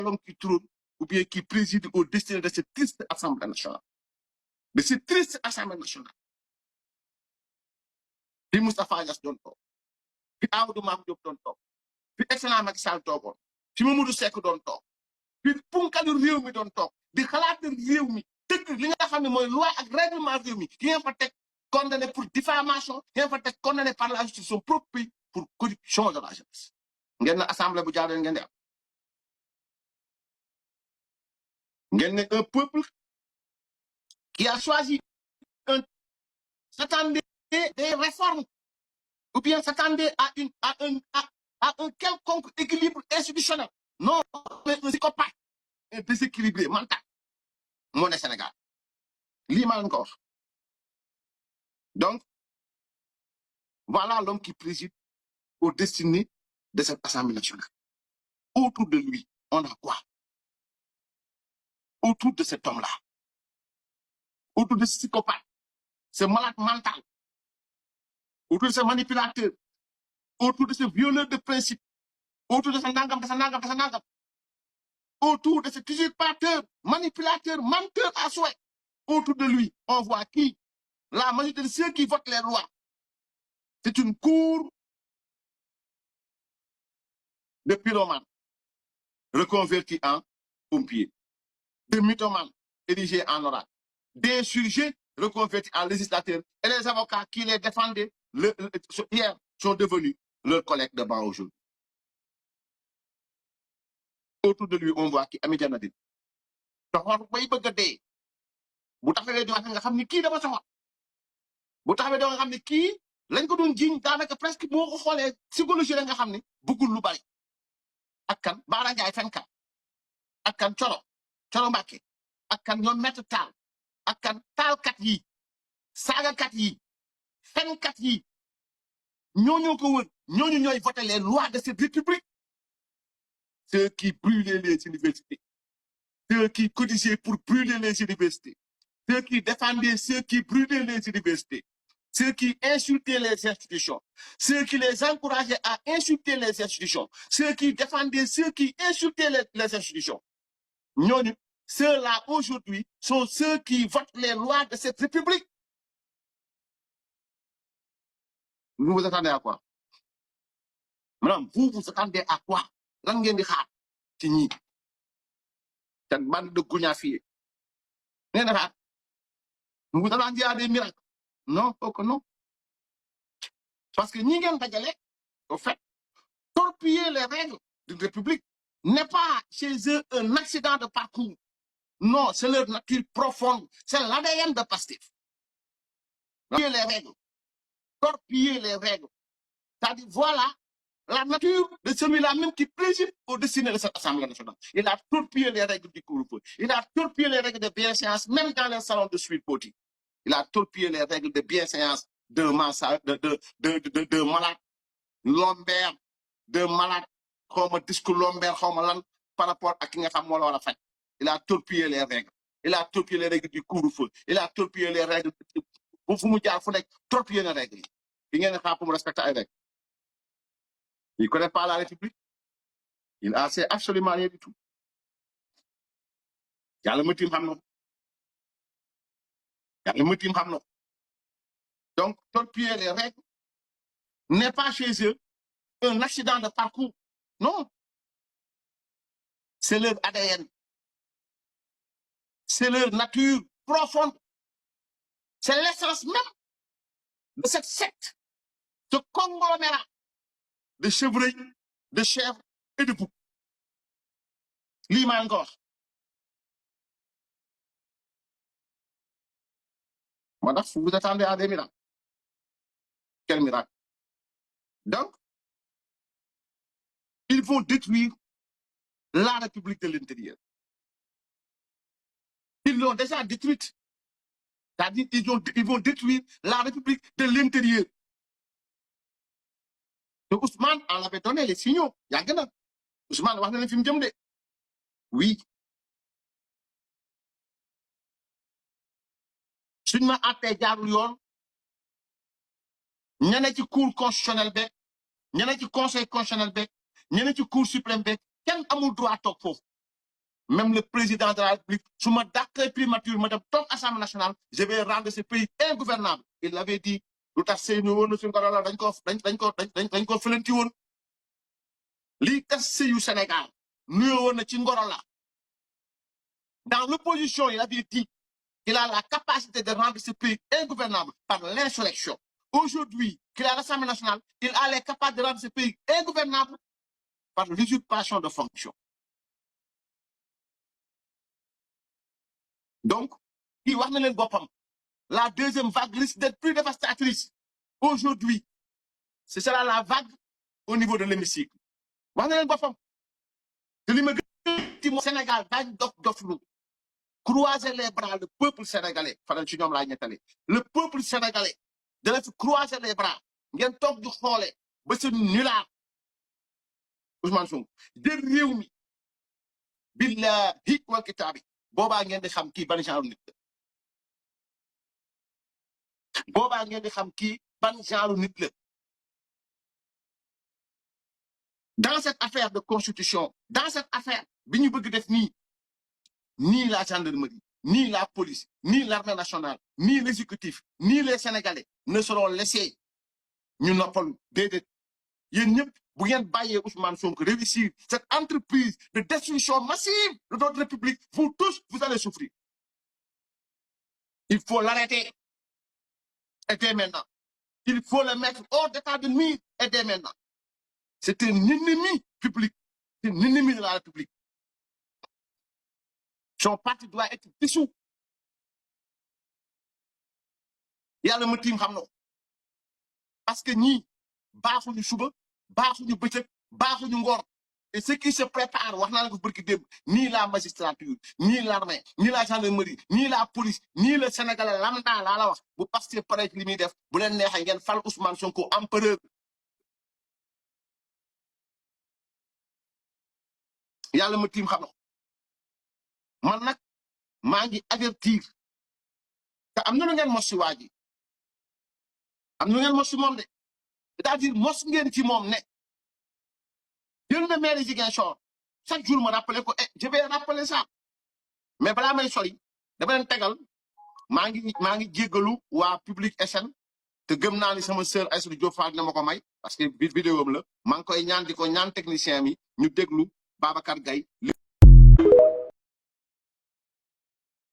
l'homme qui trône ou bien qui préside au destin de cette triste Assemblée nationale. De cette triste Assemblée nationale. Fi Moustapha Niasse doon toog fi Amadou Mame Diop doon toog fi excellent Macky Sall toogoon fi Mamadou Seck doon toog fi punkalu réew mi doon toog di xalaat réew mi dëgg li nga xam ne mooy loi ak règlement réew mi ki ngeen fa teg condamné pour diffamation ki ngeen fa teg condamné par la justice son propre pays pour corruption de la jeunesse. ngeen ne assemblée bu jaaree ngeen di am ngeen ne un peuple qui a choisi s'attendait des réformes ou bien s'attendait à un quelconque équilibre institutionnel. Non, mais un psychopathe, un déséquilibré mental. Mon Sénégal. L'imam encore. Donc, voilà l'homme qui préside aux destinées de cette Assemblée nationale. Autour de lui, on a quoi? Autour de cet homme-là. Autour de ce psychopathe, ce malade mental. Autour de ce manipulateur. Autour de ce violeur de principe. Autour de ce nangam. Autour de ce usurpateur, manipulateur, menteur à souhait. Autour de lui, on voit qui? La majorité de ceux qui votent les lois. C'est une cour de pyromanes reconvertis en pompiers, de mythomanes érigés en oracle, d'insurgés reconvertis en législateurs et les avocats qui les défendaient hier sont devenus leurs collègues de banc aujourd'hui. Autour de lui, on voit qui Amy Diana Dine. soxor bay bëgg a dee bu taxawee di wax nga xam ni kii dafa soxor bu taxawee di nga xam ni kii lañ ko doon jiiñ daanaka presque boo ko xoolee psychologie la nga xam ni bëggul lu bari ak kan Baara Ndiaye fenkat ak kan Coro Mbàkke ak kan ñoom Maître Tall ak kan taalkat yi saagakat yi fenkat yi ñooñoo ko wër ñooñu ñooy voté les lois de cette république ceux qui brûlaient les universités ceux qui cotisaient pour brûler les universités, ceux qui défendaient ceux qui brûlaient les universités, ceux qui insultaient les institutions, ceux qui les encourageaient à insulter les institutions, ceux qui défendaient ceux qui insultaient les institutions. Ceux-là, aujourd'hui, sont ceux qui votent les lois de cette république. Vous vous attendez à quoi? Madame, vous vous attendez à quoi? Cette bande de gougnafiers. Vous attendez à des miracles? Non, non. Parce que nous avons au fait, torpiller les règles d'une république n'est pas chez eux un accident de parcours. Non, c'est leur nature profonde. C'est l'ADN de Pastef. Torpiller les règles. Torpiller les règles. C'est-à-dire, voilà la nature de celui-là même qui préside au destiné de cette Assemblée nationale. Il a torpillé les règles du couvre-feu. Il a torpillé les règles de bienséance, même dans les salons de suite politique. Il a torpillé les règles de bienséance de malade lombaire, de malade, comme disque lombaire, comme lan, par rapport à qui n'a pas la fait. Il a torpillé les règles. Il a torpillé les règles du couvre-feu. Il a torpillé les règles. Vous me dites, il faut torpiller les règles. Il n'y a pas pour respecter les règles. Il ne connaît pas la République. Il n'a absolument rien du tout. Il y a le motif Hamno. Il y a le motif Hamno. Donc, torpiller les règles n'est pas chez eux un accident de parcours. Non. C'est leur ADN. C'est leur nature profonde. C'est l'essence même de cette secte, ce conglomérat de chevreuils, de chèvres et de boucs. Lima encore. Madame, vous attendez à des miracles. Quel miracle? Donc, ils vont détruire la République de l'intérieur. Ils l'ont déjà détruite. C'est-à-dire ils vont détruire la République de l'intérieur. Donc Ousmane en avait donné les signaux. Ousmane wax na leen fi mu jëm de. Oui. Suñ ma àttee jaarul yoon ñene ci cour constitutionnel beeg ñene ci conseil constitutionnel beeg ñene ci cour suprême beeg kenn amul droit toog foofu. même le président de la République, sous ma date primature, madame Tom Assemblée nationale, je vais rendre ce pays ingouvernable. Il l'avait dit, tout à fait, nous, Sénégal, nous, dans l'opposition, il avait dit qu'il a la capacité de rendre ce pays ingouvernable par l'insurrection. Aujourd'hui, qu'il a l'Assemblée nationale, il a les capacités de rendre ce pays ingouvernable par l'usurpation de fonctions. Donc, la deuxième vague risque d'être plus dévastatrice. Aujourd'hui, ce sera la vague au niveau de l'hémicycle. Sénégal, croiser les bras, le peuple sénégalais. Le peuple sénégalais de croiser les bras. Ngeen tok du xolé ba ci nula Ousmane Sonko de réew mi billahi wal kitabi boba ngeen di xam ki ban genre nit la boba ngeen di xam ki ban genre nit la dans cette affaire de constitution dans cette affaire biñu bëgg def ni la gendarmerie ni la police ni l'armée nationale ni l'exécutif ni les Sénégalais ne seront laissés ñu noppalu déedéet yéen ñëpp bu ngeen bàyyee Ousmane Sonko réussir cette entreprise de destruction massive de notre République, vous tous, vous allez souffrir. Il faut l'arrêter. Et dès maintenant. Il faut le mettre hors d'état de nuire. Et dès maintenant. C'est un ennemi public. C'est un ennemi de la République. Son parti doit être dissous. Il y a le motif, parce que ni baaxuñu suba baaxuñu bëccëg baaxuñu ngor et ce qui se prépare wax naa la ko barki démb ni la magistrature ni l'armée ni la gendarmerie ni la police ni le Sénégalais lambda laa la wax bu Pastef pare ci li muy def bu leen neexee ngeen fal Ousmane Sonko empereur. yàlla ma tiim xam man nag maa ngi avertir te am na lu ngeen mos si waa ji am na lu ngeen mos si moom de c'est-à-dire mos ngeen ci moom ne jël na maire Ziguinchor chaque jour ma rappelé ko je vais rappeler ça mais balaa may sori dama leen tegal maa ngi jéggalu waa Public SN te gëm naa ni sama sœur Aïssatou Diop Fall dina ma ko may parce que vidéo am la maa ngi koy ñaan di ko ñaan technicien mi ñu déglu Babacar Gaye